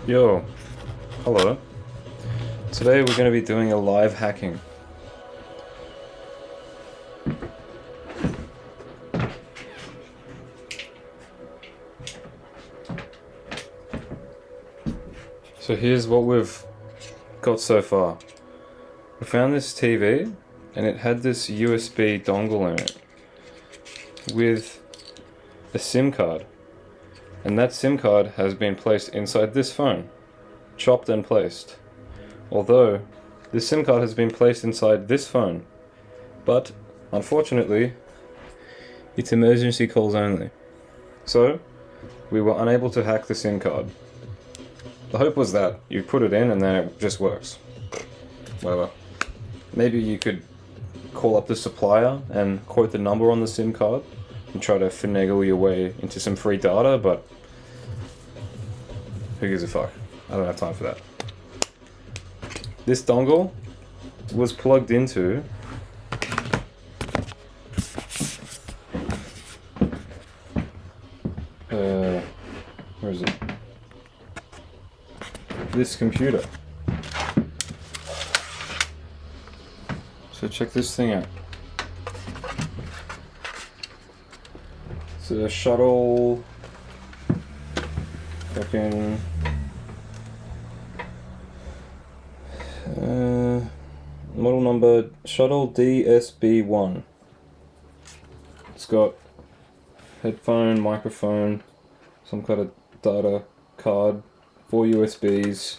Yo, hello. Today we're going to be doing a live hacking. So here's what we've got so far. We found this TV and it had this USB dongle in it with a SIM card. And that SIM card has been placed inside this phone. Chopped and placed. Although, this SIM card has been placed inside this phone. But, unfortunately, it's emergency calls only. So, we were unable to hack the SIM card. The hope was that you put it in and then it just works. Whatever. Maybe you could call up the supplier and quote the number on the SIM card and try to finagle your way into some free data, but who gives a fuck? I don't have time for that. This dongle was plugged into where is it? This computer. So check this thing out. It's a shuttle fucking model number shuttle DSB1. It's got headphone, microphone, some kind of data card, 4 USBs,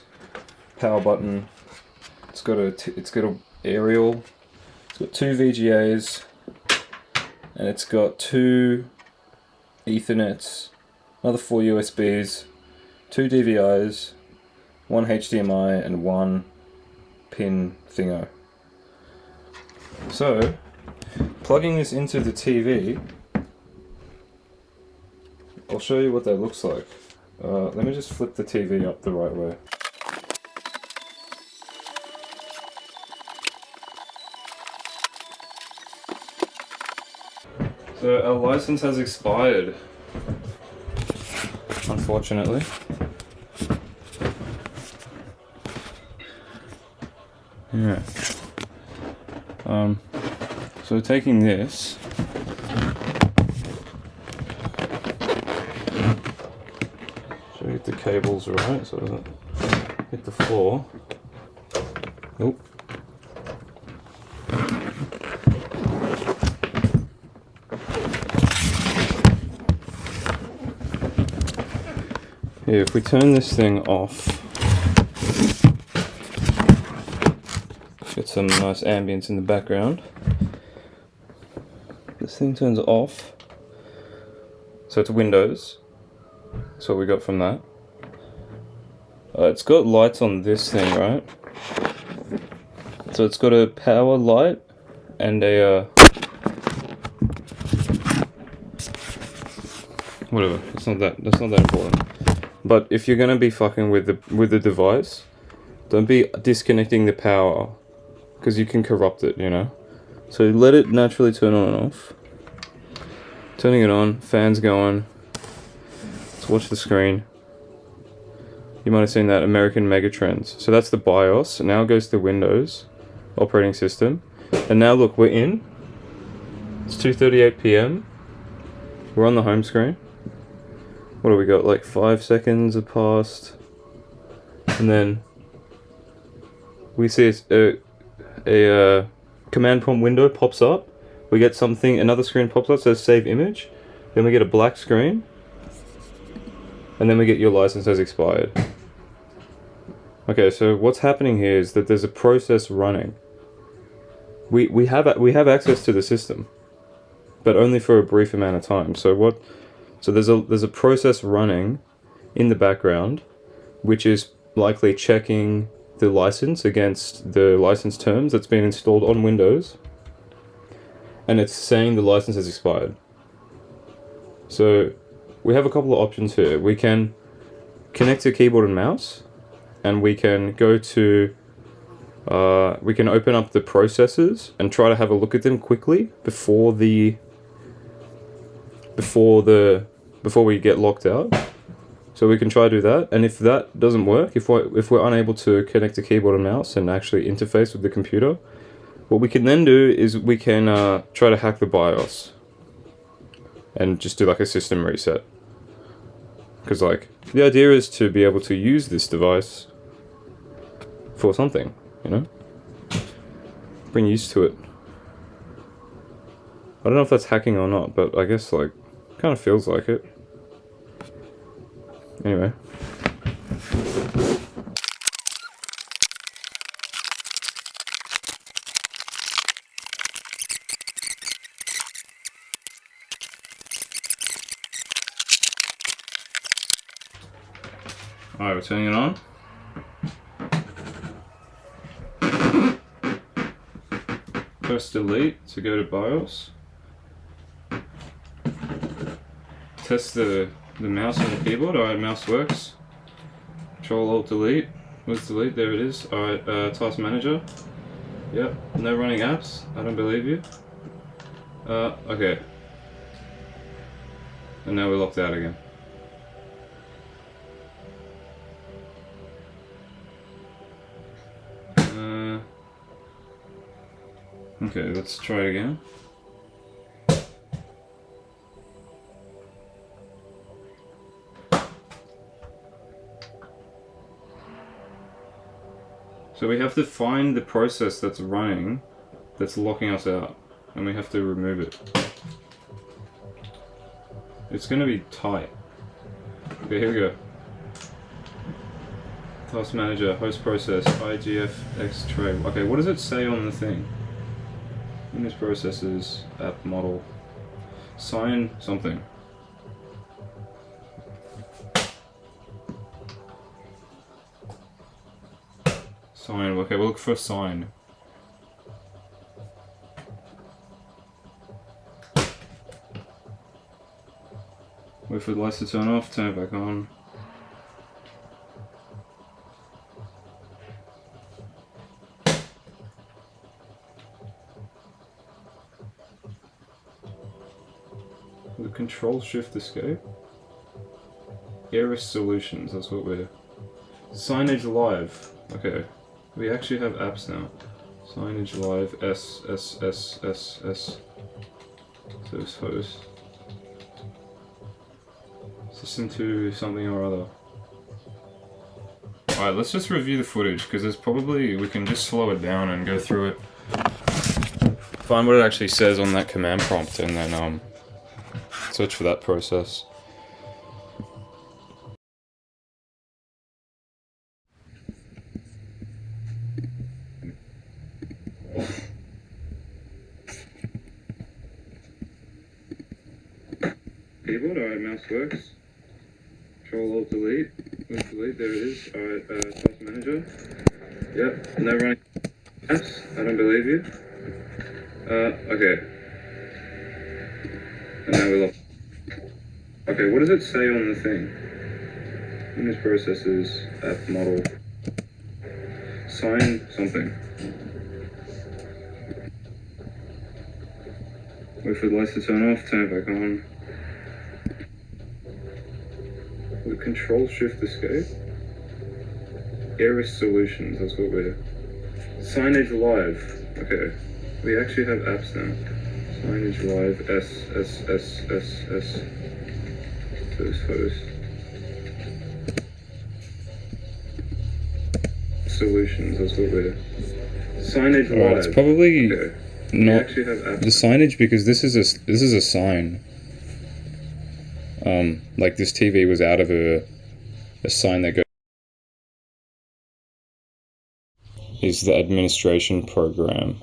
power button. It's got a aerial. It's got 2 VGAs, and it's got 2 Ethernets, another 4 USBs, 2 DVIs, 1 HDMI, and 1 pin thingo. So, plugging this into the TV, I'll show you what that looks like. Let me just flip the TV up the right way. So our license has expired, unfortunately. Yeah. So taking this, so get the cables right so it doesn't hit the floor. Nope. Yeah, if we turn this thing off, get some nice ambience in the background. This thing turns off, so it's Windows. That's what we got from that. It's got lights on this thing, right? So it's got a power light and a whatever. That's not that important. But if you're gonna be fucking with the device, don't be disconnecting the power, because you can corrupt it, you know. So let it naturally turn on and off. Turning it on, fans going. Let's watch the screen. You might have seen that American Megatrends. So that's the BIOS. Now it goes to Windows operating system. And now look, we're in. It's 2:38 p.m. We're on the home screen. What do we got? Like 5 seconds have passed. And then we see a command prompt window pops up. We get something, another screen pops up, says save image. Then we get a black screen. And then we get your license has expired. Okay, so what's happening here is that there's a process running. We have access to the system, but only for a brief amount of time. So there's a process running in the background, which is likely checking the license against the license terms that's been installed on Windows, and it's saying the license has expired. So we have a couple of options here. We can connect to keyboard and mouse, and we can go to we can open up the processes and try to have a look at them quickly before we get locked out. So we can try to do that, and if that doesn't work, if we're unable to connect a keyboard and mouse and actually interface with the computer, what we can then do is we can try to hack the BIOS and just do like a system reset. Because like the idea is to be able to use this device for something, you know? Bring use to it. I don't know if that's hacking or not, but I guess like kind of feels like it. Anyway. Alright, we're turning it on. Press delete to go to BIOS. Test the mouse and the keyboard. Alright, mouse works. Control Alt Delete. Where's delete? There it is. Alright, task manager. Yep, no running apps. I don't believe you. Okay. And now we're locked out again. Okay, let's try it again. So we have to find the process that's running, that's locking us out, and we have to remove it. It's going to be tight. Okay, here we go. Task manager, host process, IGFX tray. Okay, what does it say on the thing? Windows processes, app model, sign something. Sign, okay, we'll look for sign. Wait for the lights to turn off, turn it back on. The Control Shift Escape. Error Solutions, that's what we're... Signage Live. Okay. We actually have apps now. Signage Live, S. Service host. System 2 something or other. Alright, let's just review the footage, because there's probably... we can just slow it down and go through it. Find what it actually says on that command prompt, and then, search for that process. Keyboard, alright, mouse works. Control Alt Delete. Alt Delete, there it is. Alright, task manager. Yep, no running apps. I don't believe you. Okay. And now we're locked. Okay, what does it say on the thing? Windows processes, app model, sign something. Wait for the lights to turn off, turn it back on. The Control Shift Escape. Error Solutions, that's what we're... Signage Live. Okay, we actually have apps now. Signage Live, S. Host. Solutions, that's what we're... Signage Live. Right, it's probably not the signage, because this is a sign. Like this TV was out of a sign that goes... is the administration program.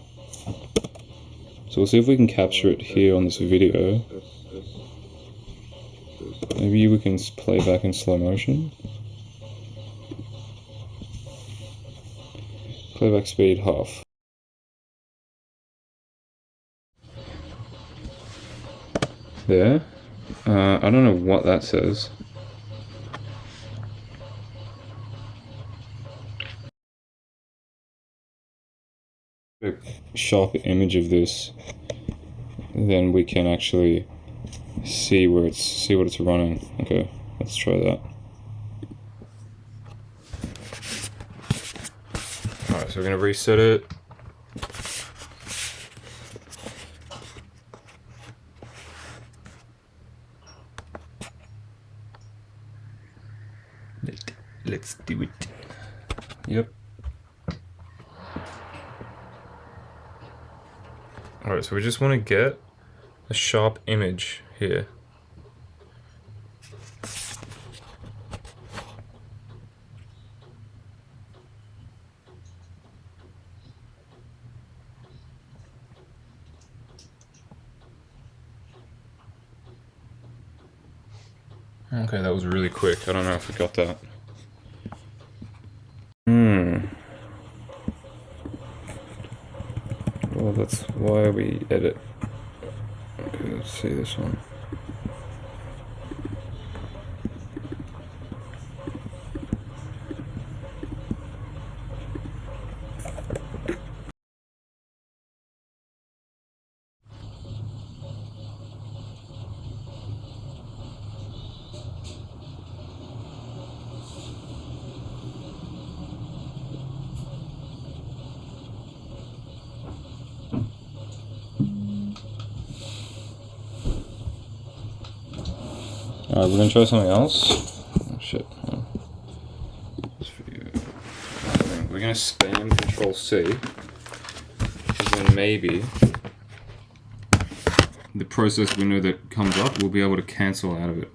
So we'll see if we can capture it here on this video. Maybe we can play back in slow motion. Playback speed half. There. I don't know what that says. A sharp image of this, then we can actually see what it's running. Okay, let's try that. Alright, so we're gonna reset it. Let's do it. Yep. Alright, so we just want to get a sharp image here. Okay, that was really quick. I don't know if we got that. Well, that's why we edit. Okay, let's see this one. Alright, we're gonna try something else. Oh shit. Oh. We're gonna spam Control C, because then maybe the process window that comes up will be able to cancel out of it.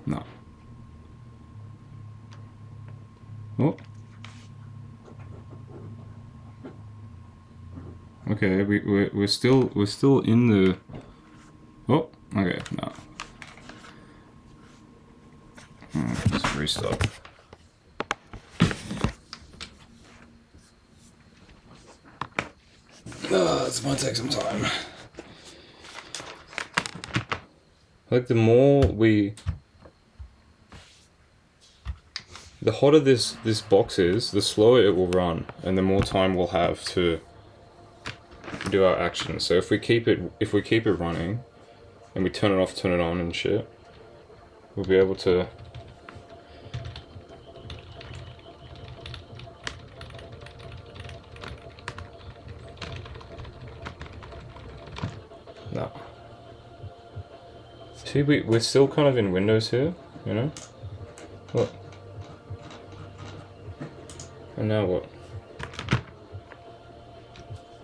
No. Oh. Okay, we're still in the. Oh, okay, no. Let's restart. This might take some time. Like the hotter this box is, the slower it will run, and the more time we'll have to do our actions. So if we keep it running, and we turn it off, turn it on, and shit, we'll be able to. No. See, we're still kind of in Windows here, you know. Look. And now what?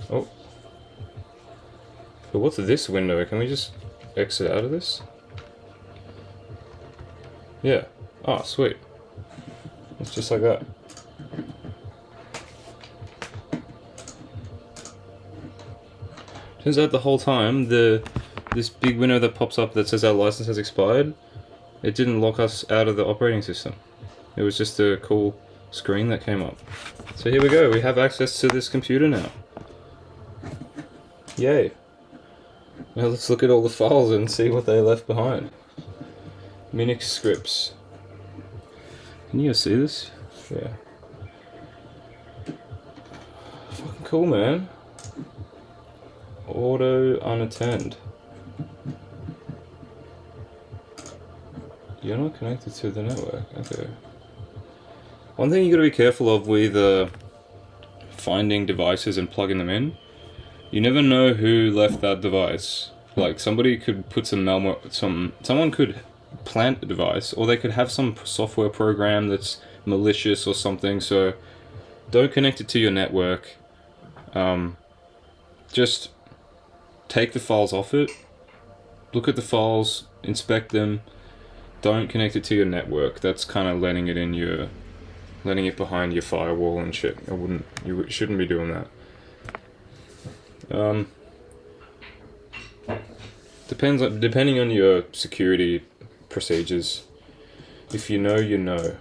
Oh. But what's this window? Can we just exit out of this? Yeah. Oh, sweet. It's just like that. Turns out the whole time, this big window that pops up that says our license has expired, it didn't lock us out of the operating system. It was just a cool screen that came up. So here we go, we have access to this computer now. Yay. Now let's look at all the files and see what they left behind. Minix scripts. Can you guys see this? Yeah. Fucking cool, man. Auto unattend. You're not connected to the network. Okay. One thing you gotta be careful of with finding devices and plugging them in, you never know who left that device. Like somebody could put someone could plant the device, or they could have some software program that's malicious or something. So don't connect it to your network. Just take the files off it, look at the files, inspect them. Don't connect it to your network. That's kind of letting it behind your firewall and shit. You shouldn't be doing that. Depending on your security procedures. If you know, you know.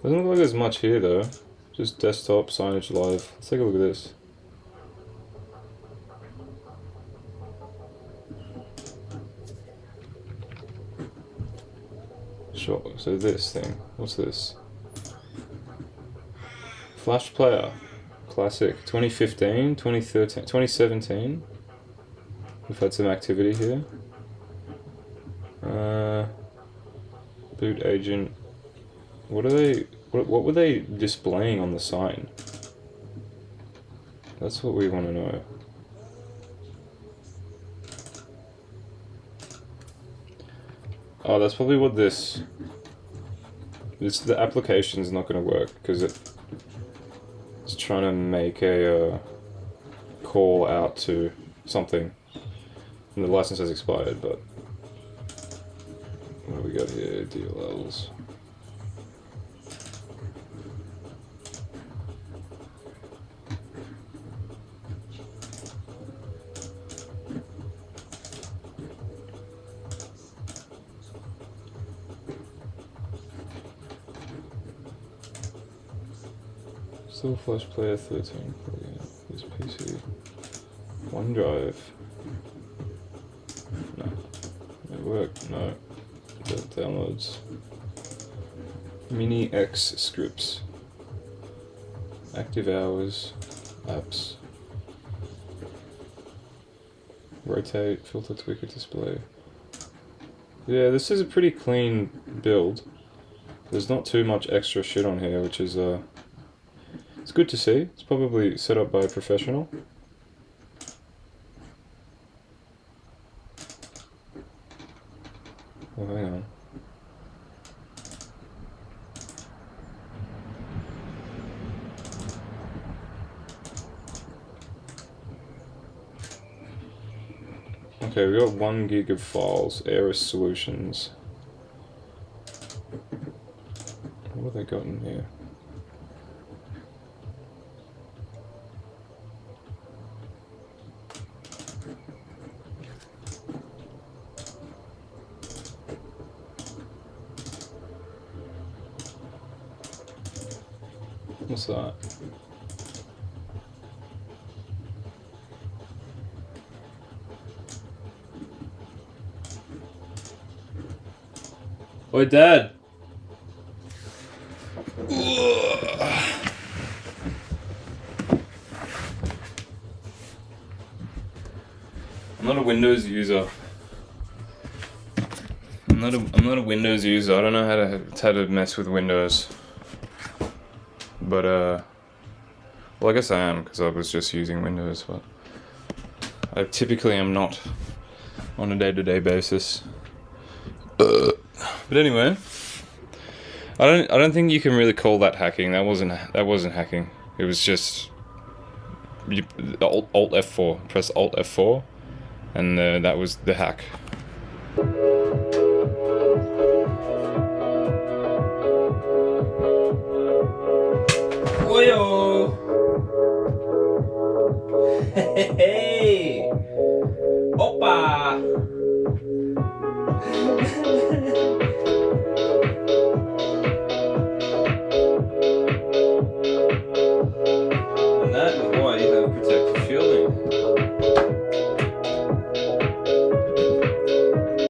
Doesn't look like there's much here though. Just desktop, signage live. Let's take a look at this. Sure, so this thing. What's this? Flash player. Classic. 2015, 2013, 2017. We've had some activity here. Boot agent. What are they? What were they displaying on the sign? That's what we want to know. Oh, that's probably what this. The application's not going to work because it's trying to make a call out to something. And the license has expired, but what do we got here? DLLs. Still Flash Player 13. This PC. OneDrive. No. Network. No. Downloads. Mini X scripts. Active hours. Apps. Rotate. Filter tweaker display. Yeah, this is a pretty clean build. There's not too much extra shit on here, which is it's good to see. It's probably set up by a professional. Oh, hang on. Okay, we got 1 gig of files. Eris Solutions. What have they got in here? What's that? Oi, Dad! I'm not a Windows user. I'm not a Windows user. I don't know how to mess with Windows. But well, I guess I am because I was just using Windows. But I typically am not on a day-to-day basis. But anyway, I don't think you can really call that hacking. That wasn't hacking. It was just Alt-F4. Press Alt-F4, and that was the hack. Oyo! Hey! Opa!